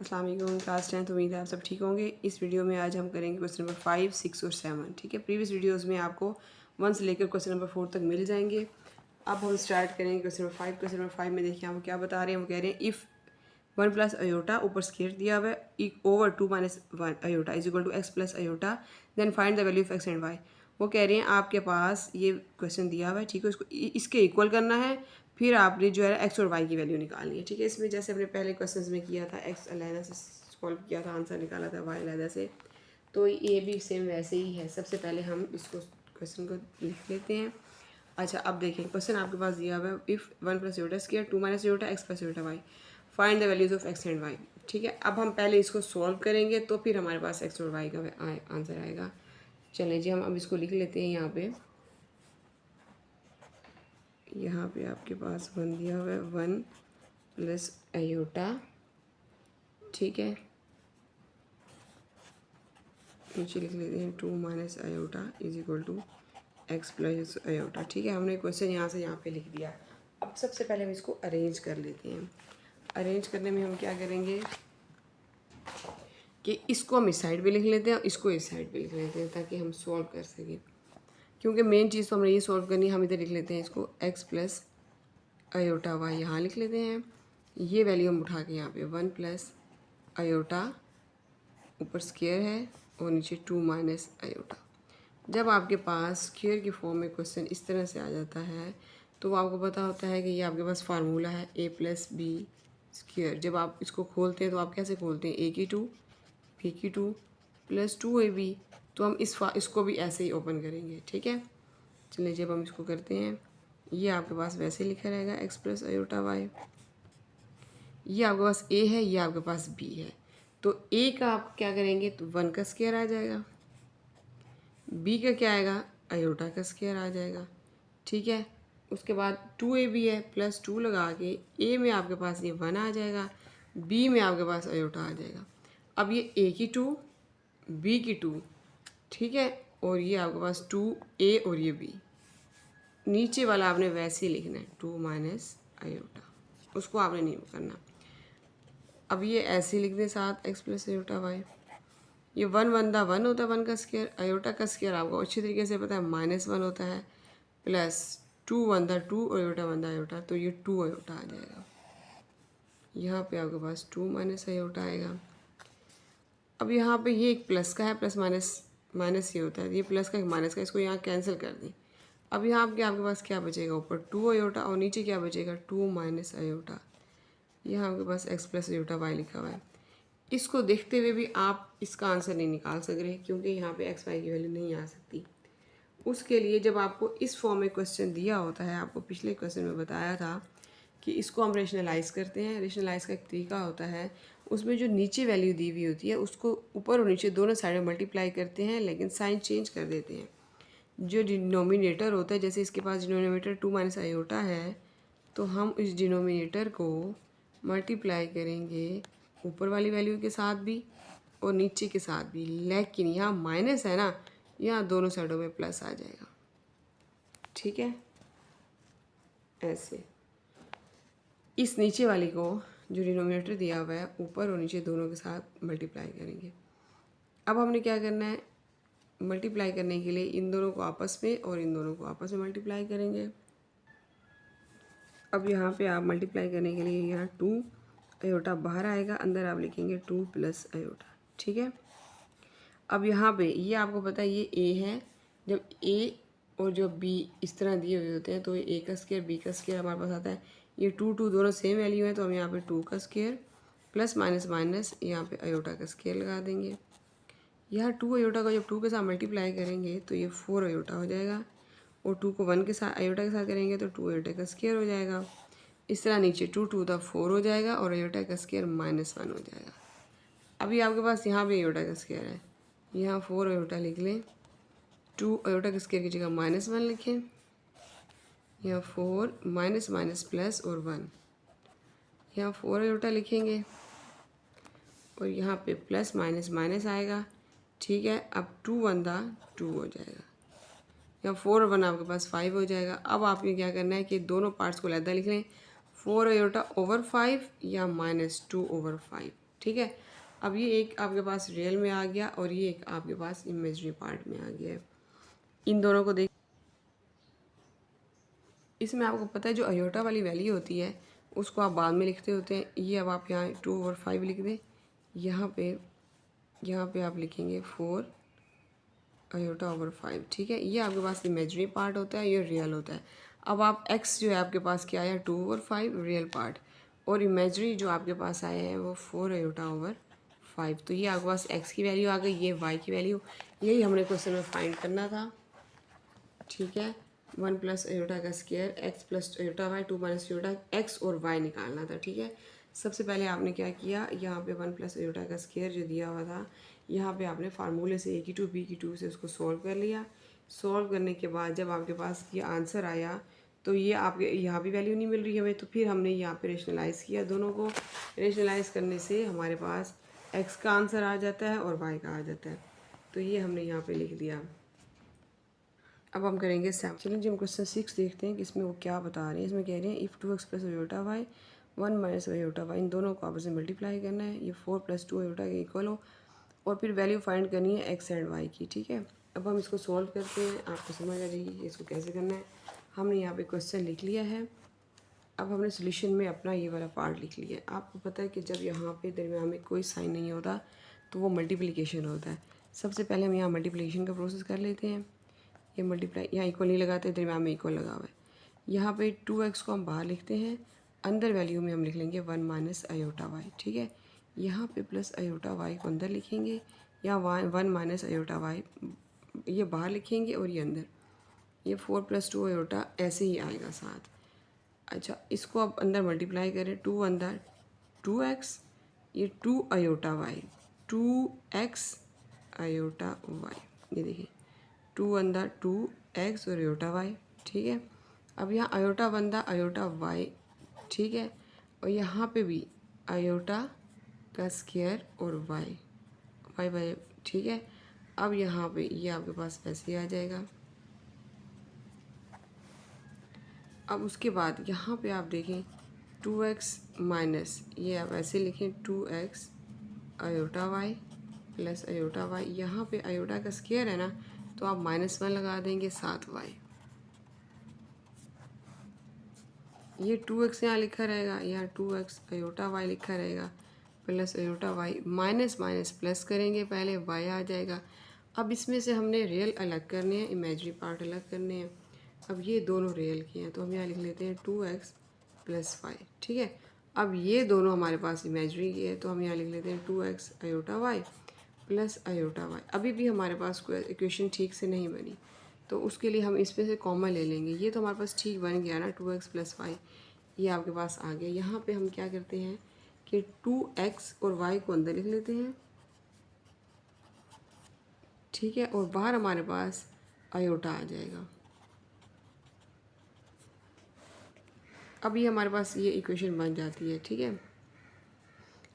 अस्सलाम वालेकुम क्लास 10। उम्मीद है आप सब ठीक होंगे। इस वीडियो में आज हम करेंगे क्वेश्चन नंबर 5, 6 और 7। ठीक है, प्रीवियस वीडियोस में आपको 1 से लेकर क्वेश्चन नंबर 4 तक मिल जाएंगे। अब हम स्टार्ट करेंगे क्वेश्चन नंबर 5। क्वेश्चन नंबर 5 में देखिए हम क्या बता रहे हैं। वो कह रहे हैं इफ़ 1 प्लस अयोटा ऊपर स्केयर दिया हुआ है over 2 minus 1 iota is equal to x plus iota, then find the value of x and y. वो कह रहे हैं आपके पास ये क्वेश्चन दिया हुआ है, ठीक है, उसको इसके इक्वल करना है, फिर आपने जो है एक्स और वाई की वैल्यू निकालनी है। ठीक है, इसमें जैसे हमने पहले क्वेश्चन में किया था, एक्स अलहदा से सॉल्व किया था, आंसर निकाला था वाई अलहदा से, तो ये भी सेम वैसे ही है। सबसे पहले हम इसको क्वेश्चन को लिख लेते हैं। अच्छा, अब देखें क्वेश्चन आपके पास दिया हुआ है if 1 plus iota square 2 minus iota x plus iota y, find the values of x and y. ठीक है, अब हम पहले इसको सॉल्व करेंगे तो फिर हमारे पास एक्स और वाई का आंसर आएगा। चलें जी, हम अब इसको लिख लेते हैं। यहाँ पे आपके पास 1 दिया हुआ है, 1 प्लस अयोटा, ठीक है, नीचे लिख लेते हैं 2 minus iota is equal to x plus iota. ठीक है, हमने क्वेश्चन यहाँ से यहाँ पे लिख दिया। अब सबसे पहले हम इसको अरेंज कर लेते हैं। अरेंज करने में हम क्या करेंगे कि इसको हम इस साइड पे लिख लेते हैं और इसको इस साइड पे लिख लेते हैं ताकि हम सॉल्व कर सकें। क्योंकि मेन चीज़ तो हमें ये सॉल्व करनी है। हम इधर लिख लेते हैं इसको एक्स प्लस अयोटा वाई, यहाँ लिख लेते हैं। ये वैल्यू हम उठा के यहाँ पे 1 प्लस अयोटा, ऊपर स्क्वायर है और नीचे 2 माइनस अयोटा। जब आपके पास स्क्वायर की फॉर्म में क्वेश्चन इस तरह से आ जाता है तो आपको पता होता है कि ये आपके पास फार्मूला है ए प्लस बी स्क्वायर। जब आप इसको खोलते हैं तो आप कैसे खोलते हैं, ए की 2 बी की 2 प्लस 2ab। तो हम इसको भी ऐसे ही ओपन करेंगे। ठीक है, चलिए जब हम इसको करते हैं, ये आपके पास वैसे लिखा रहेगा एक्स प्लस अयोटा वाई। ये आपके पास ए है, ये आपके पास बी है। तो ए का आप क्या करेंगे तो 1 का स्क्वायर आ जाएगा, बी का क्या आएगा, अयोटा का स्क्वायर आ जाएगा। ठीक है, उसके बाद 2ab है, प्लस 2 लगा के ए में आपके पास ये 1 आ जाएगा, बी में आपके पास अयोटा आ जाएगा। अब ये ए की 2 बी की 2, ठीक है, और ये आपके पास 2a और ये b। नीचे वाला आपने वैसे ही लिखना है 2 माइनस अयोटा, उसको आपने नहीं करना। अब ये ऐसे ही लिख दें साथ एक्स प्लस अयोटा वाई। ये 1 1 दा 1 होता है, 1 का स्क्वायर। अयोटा का स्क्वायर आपको अच्छी तरीके से पता है -1 होता है, प्लस 2 1 दा 2 अयोटा 1 दा अयोटा, तो ये 2 अयोटा आ जाएगा। यहाँ पे आपके पास 2 माइनस अयोटा आएगा। अब यहाँ पे ये एक प्लस का है, प्लस माइनस माइनस ये होता है, ये प्लस का एक माइनस का, इसको यहाँ कैंसिल कर दें। अब यहाँ आपके पास क्या बचेगा, ऊपर 2 अयोटा और नीचे क्या बचेगा 2 माइनस अयोटा। यहाँ आपके पास एक्स प्लस अयोटा वाई लिखा हुआ है। इसको देखते हुए भी आप इसका आंसर नहीं निकाल सक रहे क्योंकि यहाँ पे एक्स वाई की वैल्यू नहीं आ सकती। उसके लिए जब आपको इस फॉर्म में क्वेश्चन दिया होता है, आपको पिछले क्वेश्चन में बताया था कि इसको हम रेशनलाइज करते हैं। रेशनलाइज का एक तरीका होता है, उसमें जो नीचे वैल्यू दी हुई होती है उसको ऊपर और नीचे दोनों साइड में मल्टीप्लाई करते हैं, लेकिन साइन चेंज कर देते हैं। जो डिनोमिनेटर होता है, जैसे इसके पास डिनोमिनेटर 2 माइनस अयोटा है, तो हम इस डिनोमिनेटर को मल्टीप्लाई करेंगे ऊपर वाली वैल्यू के साथ भी और नीचे के साथ भी, लेकिन यहाँ माइनस है ना, यहाँ दोनों साइडों में प्लस आ जाएगा। ठीक है, ऐसे इस नीचे वाली को जो डिनोमिनेटर दिया हुआ है ऊपर और नीचे दोनों के साथ मल्टीप्लाई करेंगे। अब हमने क्या करना है, मल्टीप्लाई करने के लिए इन दोनों को आपस में और इन दोनों को आपस में मल्टीप्लाई करेंगे। अब यहाँ पे आप मल्टीप्लाई करने के लिए यहाँ 2 अयोटा बाहर आएगा, अंदर आप लिखेंगे 2 प्लस अयोटा। ठीक है, अब यहाँ पे ये आपको पता है ये a है, जब a और जो b इस तरह दिए हुए होते हैं तो ये a का स्क्वायर b का स्क्वायर हमारे पास आता है। ये 2 2 दोनों सेम वैल्यू है, तो हम यहाँ पे 2 का स्क्वायर प्लस माइनस माइनस यहाँ पे अयोटा का स्क्वायर लगा देंगे। यहाँ 2 अयोटा को जब 2 के साथ मल्टीप्लाई करेंगे तो ये 4 अयोटा हो जाएगा, और 2 को 1 के साथ अयोटा के साथ करेंगे तो 2 अयोटा का स्क्वायर हो जाएगा। इस तरह नीचे 2 2 दा 4 हो जाएगा और अयोटा का स्क्वायर -1 हो जाएगा। अभी आपके पास यहाँ पे अयोटा का स्क्वायर है, यहाँ 4 अयोटा लिख लें, 2 अयोटा के स्क्वायर की जगह -1 लिखें, यहाँ 4 माइनस माइनस प्लस और 1, यहाँ 4 अयोटा लिखेंगे और यहाँ पे प्लस माइनस माइनस आएगा। ठीक है, अब 2 1 दा 2 हो जाएगा, यहाँ 4 और 1 आपके पास 5 हो जाएगा। अब आपने क्या करना है कि दोनों पार्ट्स को अलग लिख लें, 4 अयोटा ओवर 5 या -2 ओवर 5। ठीक है। अब ये एक आपके पास रियल में आ गया और ये एक आपके पास इमेजरी पार्ट में आ गया है। इन दोनों को देख, इसमें आपको पता है जो अयोटा वाली वैल्यू होती है उसको आप बाद में लिखते होते हैं। ये अब आप यहाँ 2/5 लिख दें, यहाँ पे आप लिखेंगे 4 अयोटा ओवर 5। ठीक है, ये आपके पास इमेजरी पार्ट होता है, ये रियल होता है। अब आप x जो है आपके पास क्या आया 2/5 रियल पार्ट, और इमेजरी जो आपके पास आया है वो 4 अयोटा ओवर 5। तो ये आपके पास x की वैल्यू आ गई, ये y की वैल्यू। यही हमने क्वेश्चन में फाइंड करना था। ठीक है, 1 प्लस अयोटा का square x plus iota y, 2 minus aorta x और y निकालना था। ठीक है, सबसे पहले आपने क्या किया, यहाँ पे 1 प्लस अयोटा का स्क्वायर जो दिया हुआ था, यहाँ पे आपने फार्मूले से a की 2 b की 2 से उसको सॉल्व कर लिया। सॉल्व करने के बाद जब आपके पास ये आंसर आया तो ये आपके यहाँ भी वैल्यू नहीं मिल रही हमें, तो फिर हमने यहाँ पे रेशनलाइज़ किया। दोनों को रेशनलाइज़ करने से हमारे पास x का आंसर आ जाता है और y का आ जाता है। तो ये हमने यहाँ पे लिख दिया। अब हम करेंगे 7। चलिए जी हम क्वेश्चन 6 देखते हैं कि इसमें वो क्या बता रहे हैं। इसमें कह रहे हैं if 2x plus iota y 1 minus iota y, इन दोनों को आपस में मल्टीप्लाई करना है। ये 4 प्लस 2 अयोटा के इक्वल हो, और फिर वैल्यू फाइंड करनी है x एंड y की। ठीक है, अब हम इसको सॉल्व करते हैं, आपको समझ आ जाएगी इसको कैसे करना है। हमने यहाँ पे क्वेश्चन लिख लिया है। अब हमने सोल्यूशन में अपना ये वाला पार्ट लिख लिया है। आपको पता है कि जब यहाँ पे दरमियान में कोई साइन नहीं होता तो वो मल्टीप्लिकेशन होता है। सबसे पहले हम यहाँ मल्टीप्लिकेशन का प्रोसेस कर लेते हैं। ये मल्टीप्लाई यहाँ इक्वल नहीं लगाते, दरमियान में इक्वल लगा हुआ है। यहाँ पे 2x को हम बाहर लिखते हैं, अंदर वैल्यू में हम लिख लेंगे 1 माइनस अयोटा वाई। ठीक है, यहाँ पे प्लस अयोटा वाई को अंदर लिखेंगे, यहाँ 1 माइनस अयोटा वाई ये बाहर लिखेंगे और ये अंदर, ये 4 प्लस 2 अयोटा ऐसे ही आएगा साथ। अच्छा, इसको अब अंदर मल्टीप्लाई करें, 2 अंदर 2x, ये 2 iota y, 2x iota Y, ये देखिए 2 अंदर 2x और अयोटा वाई। ठीक है, अब यहाँ अयोटा बंदा अयोटा वाई। ठीक है, और यहाँ पे भी अयोटा का स्क्वायर और वाई वाई वाई। ठीक है, अब यहाँ पे ये आपके पास वैसे ही आ जाएगा। अब उसके बाद यहाँ पे आप देखें 2x माइनस, ये आप ऐसे लिखें 2x iota y plus iota y. यहाँ पे अयोटा का स्क्वायर है ना, तो आप -1 लगा देंगे, 7y। ये 2x यहाँ लिखा रहेगा, यहाँ 2x अयोटा वाई लिखा रहेगा plus iota y, minus minus plus करेंगे, पहले y आ जाएगा। अब इसमें से हमने रियल अलग करने हैं, इमेजरी पार्ट अलग करने हैं। अब ये दोनों रियल के हैं तो हम यहाँ लिख लेते हैं 2x प्लस वाई। ठीक है, अब ये दोनों हमारे पास इमेजरी की है तो हम यहाँ लिख लेते हैं 2x iota y plus iota y. अभी भी हमारे पास कोई इक्वेशन ठीक से नहीं बनी, तो उसके लिए हम इसमें से कॉमन ले लेंगे। ये तो हमारे पास ठीक बन गया ना, 2x प्लस वाई ये आपके पास आ गया। यहाँ पे हम क्या करते हैं कि 2x और y को अंदर लिख लेते हैं। ठीक है, और बाहर हमारे पास अयोटा आ जाएगा। अब ये हमारे पास ये इक्वेशन बन जाती है। ठीक है,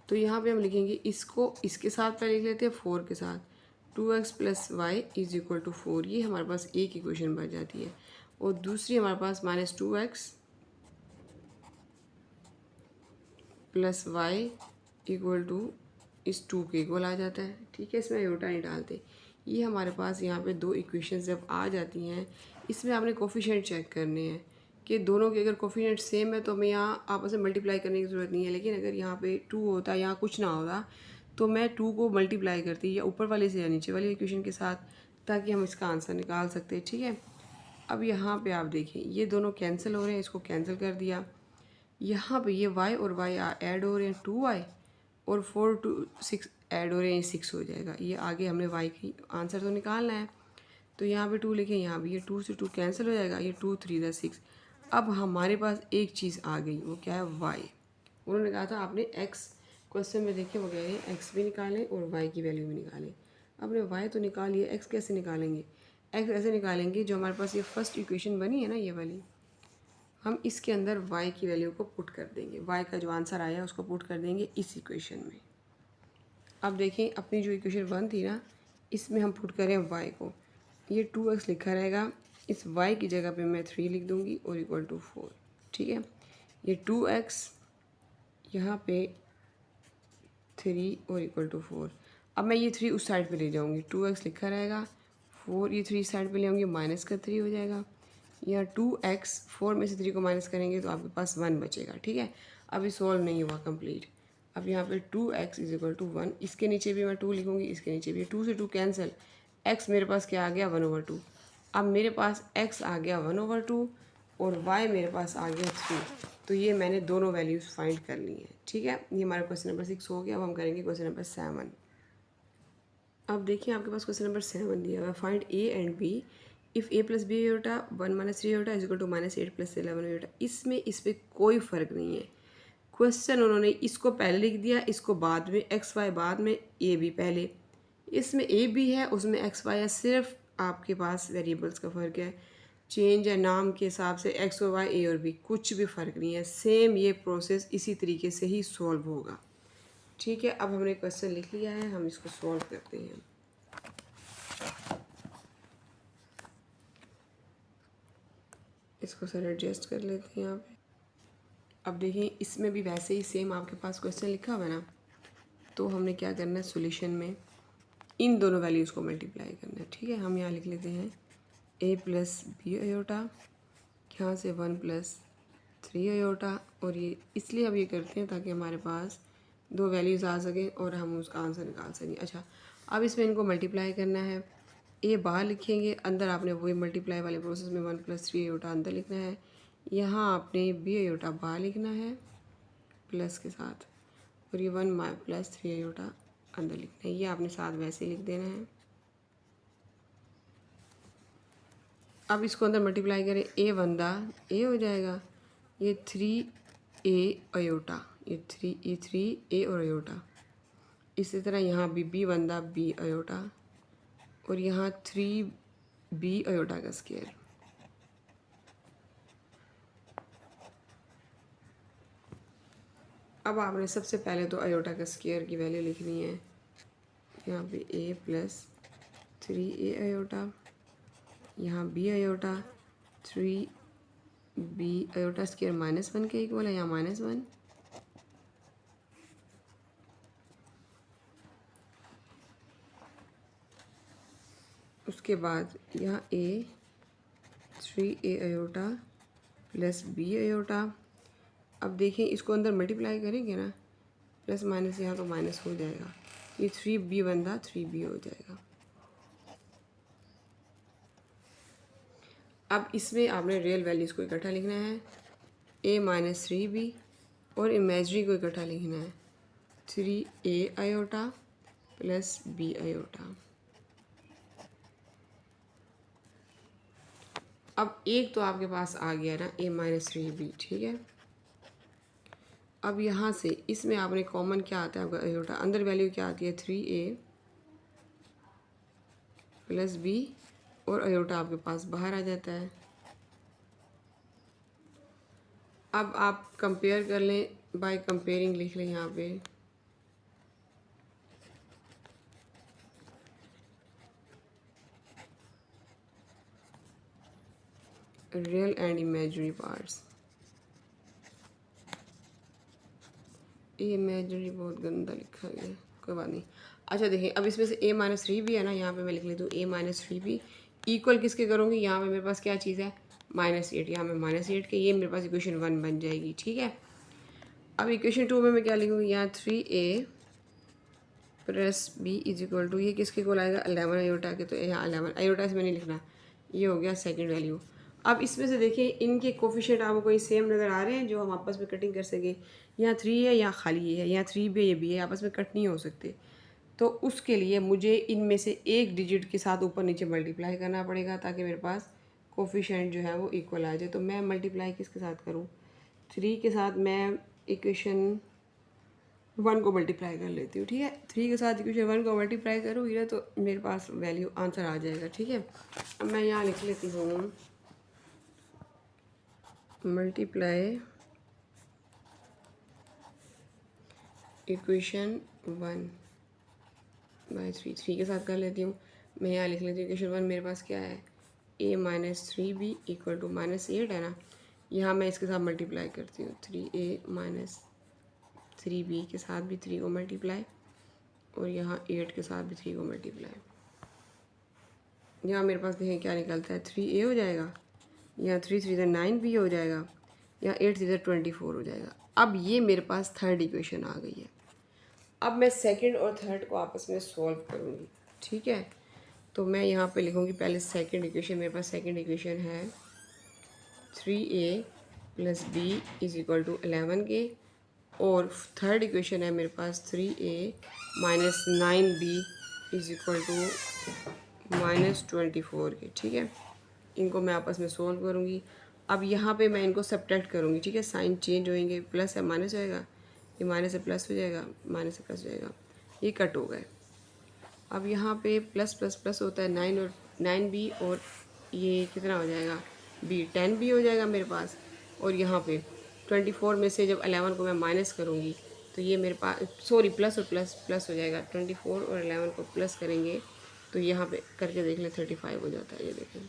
तो यहाँ पे हम लिखेंगे इसको इसके साथ पहले लिख लेते हैं 4 के साथ, 2x plus y is equal to 4। ये हमारे पास एक इक्वेशन बन जाती है, और दूसरी हमारे पास -2x plus y equal to इस 2 के इक्वल आ जाता है। ठीक है, इसमें अयोटा नहीं डालते। ये हमारे पास यहाँ पे दो इक्वेशंस जब आ जाती हैं, इसमें आपने कोफिशिएंट चेक करने हैं कि दोनों के अगर कोफिशिएंट सेम है तो हमें यहाँ आपस में मल्टीप्लाई करने की ज़रूरत नहीं है। लेकिन अगर यहाँ पे 2 होता, यहाँ कुछ ना होता, तो मैं 2 को मल्टीप्लाई करती या ऊपर वाले से या नीचे वाले इक्वेशन के साथ, ताकि हम इसका आंसर निकाल सकते हैं। ठीक है, अब यहाँ पे आप देखें ये दोनों कैंसिल हो रहे हैं, इसको कैंसिल कर दिया। यहाँ पे ये y और y ऐड हो रहे हैं, 2y और 4 to 6 ऐड हो रहे हैं, 6 हो जाएगा। ये आगे हमने y की आंसर तो निकालना है, तो यहाँ पे 2 लिखें, यहाँ भी ये 2 से 2 कैंसिल हो जाएगा, ये 2 3 6। अब हमारे पास एक चीज़ आ गई, वो क्या है y। उन्होंने कहा था आपने x, क्वेश्चन में देखें वो कह रहे हैं x भी निकालें और y की वैल्यू भी निकालें। आपने y तो निकालिए, x कैसे निकालेंगे? x ऐसे निकालेंगे, जो हमारे पास ये फर्स्ट इक्वेशन बनी है ना ये वाली, हम इसके अंदर y की वैल्यू को पुट कर देंगे, y का जो आंसर आया उसको पुट कर देंगे इस इक्वेशन में। अब देखें अपनी जो इक्वेशन 1 थी ना, इसमें हम पुट करें y को, ये 2x लिखा रहेगा, इस y की जगह पे मैं 3 लिख दूँगी और इक्वल टू 4। ठीक है, ये 2x यहाँ पे 3 और इक्वल टू 4। अब मैं ये 3 उस साइड पे ले जाऊँगी, 2x लिखा रहेगा, 4 ये 3 साइड पे ले आऊँगी, माइनस का 3 हो जाएगा। या 2x 4 में से 3 को माइनस करेंगे तो आपके पास 1 बचेगा। ठीक है, अभी सॉल्व नहीं हुआ कंप्लीट। अब यहाँ पे 2x इज इक्वल टू 1, इसके नीचे भी मैं 2 लिखूँगी, इसके नीचे भी 2 से 2 कैंसिल, x मेरे पास क्या आ गया 1/2। अब मेरे पास x आ गया 1/2 और y मेरे पास आ गया 3। तो ये मैंने दोनों वैल्यूज़ फाइंड कर ली हैं। ठीक है, ये हमारा क्वेश्चन नंबर 6 हो गया। अब हम करेंगे क्वेश्चन नंबर 7। अब देखिए आपके पास क्वेश्चन नंबर 7 दिया हुआ है, find a and b if a plus b iota 1 minus 3 iota is equal to -8 plus 11 iota. इसमें इस पर कोई फ़र्क नहीं है। क्वेश्चन उन्होंने इसको पहले लिख दिया, इसको बाद में, एक्स वाई बाद में, ए बी पहले। इसमें ए बी है, उसमें एक्स वाई है, सिर्फ आपके पास वेरिएबल्स का फ़र्क है। चेंज है नाम के हिसाब से, एक्स और वाई, ए और बी, कुछ भी फ़र्क नहीं है। सेम ये प्रोसेस इसी तरीके से ही सॉल्व होगा। ठीक है, अब हमने क्वेश्चन लिख लिया है, हम इसको सॉल्व करते हैं। इसको सर एडजस्ट कर लेते हैं यहाँ पे। अब देखिए इसमें भी वैसे ही सेम आपके पास क्वेश्चन लिखा हुआ है ना, तो हमने क्या करना है, सॉल्यूशन में इन दोनों वैल्यूज़ को मल्टीप्लाई करना है। ठीक है, हम यहाँ लिख लेते हैं a प्लस बी आयोटा, यहाँ से 1 प्लस 3 आयोटा, और ये इसलिए अब ये करते हैं ताकि हमारे पास दो वैल्यूज़ आ सकें और हम उसका आंसर निकाल सकें। अच्छा, अब इसमें इनको मल्टीप्लाई करना है। ए बाहर लिखेंगे, अंदर आपने वही मल्टीप्लाई वाले प्रोसेस में 1 प्लस 3 आयोटा अंदर लिखना है। यहाँ आपने बी आयोटा बाहर लिखना है प्लस के साथ, और ये 1 प्लस 3 आयोटा अंदर लिखना है। ये आपने साथ वैसे लिख देना है। अब इसको अंदर मल्टीप्लाई करें, ए बंदा ए हो जाएगा, ये 3a आयोटा, ये 3 और आयोटा। इसी तरह यहाँ भी बी बंदा बी आयोटा, और यहाँ 3b आयोटा का स्क्वायर। अब आपने सबसे पहले तो आयोटा का स्क्वायर की वैल्यू लिखनी है। यहाँ पे a प्लस 3a आयोटा, यहाँ b iota, 3b iota square -1 के इक्वल है, यहाँ -1। उसके बाद यहाँ a 3a iota plus b iota. अब देखें इसको अंदर मल्टीप्लाई करेंगे ना, प्लस माइनस यहाँ तो माइनस हो जाएगा, ये 3b बंदा 3b हो जाएगा। अब इसमें आपने रियल वैल्यूज़ को इकट्ठा लिखना है, a माइनस 3b, और इमेजरी को इकट्ठा लिखना है 3a iota plus b iota. अब एक तो आपके पास आ गया ना a माइनस 3b। ठीक है, अब यहाँ से इसमें आपने कॉमन क्या आता है आपका आयोटा, अंदर वैल्यू क्या आती है 3a प्लस b, और आयोटा आपके पास बाहर आ जाता है। अब आप कंपेयर कर लें, बाय कंपेयरिंग लिख लें यहाँ पे रियल एंड इमेजिनरी पार्ट्स। ये इमेजिनरी बहुत गंदा लिखा गया, कोई बात नहीं। अच्छा देखिए, अब इसमें से a माइनस 3b है ना, यहाँ पे मैं लिख लेती हूँ a माइनस 3b इक्वल किसके करूँगी, यहाँ पे मेरे पास क्या चीज़ है -8, यहाँ में -8 के, ये मेरे पास इक्वेशन 1 बन जाएगी। ठीक है, अब इक्वेशन 2 में मैं क्या लिखूँगी, यहाँ 3a plus b is equal to, ये किसके को लाएगा 11 आयोटा के, तो यहाँ 11 आयोटा से मैंने लिखना, ये हो गया सेकेंड वैल्यू। अब इसमें से देखिए इनके कोफिशिएंट आपको कोई सेम नज़र आ रहे हैं जो हम आपस में कटिंग कर सकें। यहाँ 3 है, यहाँ खाली ये है, यहाँ 3b ये भी है, आपस में कट नहीं हो सकते। तो उसके लिए मुझे इनमें से एक डिजिट के साथ ऊपर नीचे मल्टीप्लाई करना पड़ेगा ताकि मेरे पास कोफिशिएंट जो है वो इक्वल आ जाए। तो मैं मल्टीप्लाई किसके साथ करूँ, 3 के साथ मैं इक्वेशन 1 को मल्टीप्लाई कर लेती हूँ। ठीक है, 3 के साथ इक्वेशन 1 को मल्टीप्लाई करूँगी ना तो मेरे पास वैल्यू आंसर आ जाएगा। ठीक है, अब मैं यहाँ लिख लेती हूँ मल्टीप्लाई इक्वेशन 1 बाय 3 के साथ कर लेती हूँ। मैं यहाँ लिख लेती हूँ इक्वेशन 1 मेरे पास क्या है, a minus 3b equal to -8 है ना, यहाँ मैं इसके साथ मल्टीप्लाई करती हूँ 3a माइनस 3b के साथ भी 3 को मल्टीप्लाई, और यहाँ 8 के साथ भी 3 को मल्टीप्लाई। यहाँ मेरे पास देखें क्या निकलता है, 3a हो जाएगा, यहाँ 3 3 9b हो जाएगा, यहाँ 8 3 24 हो जाएगा। अब ये मेरे पास थर्ड इक्वेशन आ गई है। अब मैं सेकंड और थर्ड को आपस में सॉल्व करूँगी, ठीक है। तो मैं यहाँ पे लिखूँगी पहले सेकंड इक्वेशन। मेरे पास सेकंड इक्वेशन है 3a + b = 11k, और थर्ड इक्वेशन है मेरे पास 3a - 9b = -24k, ठीक है। इनको मैं आपस में सोल्व करूँगी। अब यहाँ पे मैं इनको सब्ट्रैक्ट करूँगी, ठीक है। साइन चेंज होएंगे, प्लस है माइनस होएगा, ये माइनस से प्लस हो जाएगा, माइनस से प्लस हो जाएगा, ये कट हो गए। अब यहाँ पे प्लस प्लस प्लस होता है 9 और 9b, और ये कितना हो जाएगा b 10b हो जाएगा मेरे पास। और यहाँ पे 24 में से जब 11 को मैं माइनस करूँगी तो ये मेरे पास सॉरी प्लस और प्लस प्लस हो जाएगा। 24 और 11 को प्लस करेंगे तो यहाँ पे करके देख लें 35 हो जाता है। ये देखें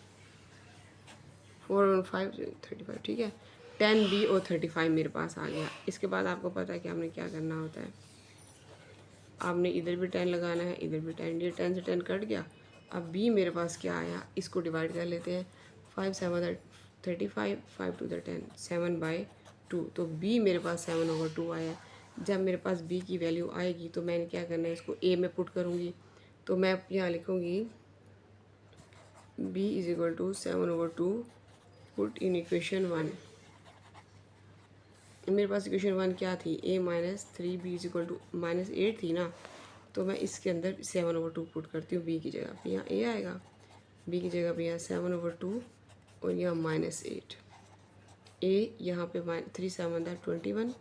4 और 5 35, ठीक है। 10b और 35 मेरे पास आ गया। इसके बाद आपको पता है कि हमने क्या करना होता है, आपने इधर भी 10 लगाना है, इधर भी 10, ये 10 से 10 कट गया। अब b मेरे पास क्या आया, इसको डिवाइड कर लेते हैं। 5 7 35, 5 2 10, 7/2, तो b मेरे पास 7/2 आया। जब मेरे पास b की वैल्यू आएगी तो मैंने क्या करना है, इसको a में पुट करूँगी। तो मैं यहाँ लिखूँगी b = 7/2 पुट इन इक्वेशन 1। मेरे पास इक्वेशन 1 क्या थी, a - 3b = -8 थी ना, तो मैं इसके अंदर 7/2 पुट करती हूँ। b की जगह पे यहाँ a आएगा, b की जगह पे यहाँ 7/2 और यहाँ -8। a यहाँ पे 3 7 21/2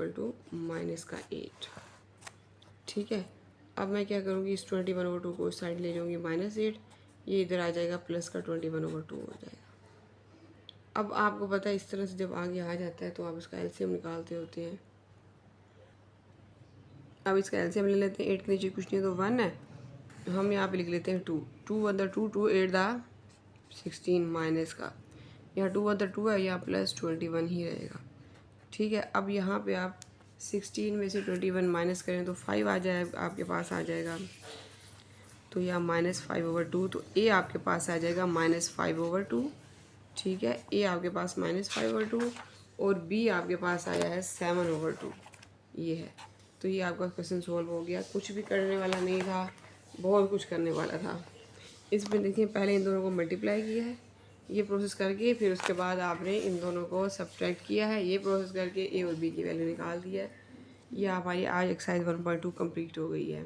= -8, ठीक है। अब मैं क्या करूँगी, इस 21/2 को साइड ले जाऊँगी, -8, ये इधर आ जाएगा, प्लस का 21/2 हो जाएगा। अब आपको पता है इस तरह से जब आगे आ जाता है तो आप इसका एलसीएम निकालते होते हैं। अब इसका एलसीएम ले लेते हैं। 8 के नीचे कुछ नहीं तो 1 है, हम यहाँ पे लिख लेते हैं 2 2 1 2 2 8 16 माइनस का, यहाँ 2 1 2 है, यहाँ प्लस 21 ही रहेगा, ठीक है। अब यहाँ पे आप 16 में से 21 माइनस करें तो 5 आ जाए, आपके पास आ जाएगा। तो यहाँ -5/2, तो a आपके पास आ जाएगा -5/2, ठीक है। a आपके पास -5/2 और b आपके पास आया है 7/2, ये है। तो ये आपका क्वेश्चन सॉल्व हो गया। कुछ भी करने वाला नहीं था, बहुत कुछ करने वाला था। इसमें देखिए पहले इन दोनों को मल्टीप्लाई किया है ये प्रोसेस करके, फिर उसके बाद आपने इन दोनों को सब्ट्रैक्ट किया है ये प्रोसेस करके, a और b की वैल्यू निकाल दी है। ये हमारी आज एक्सरसाइज 1.2 कंप्लीट हो गई है।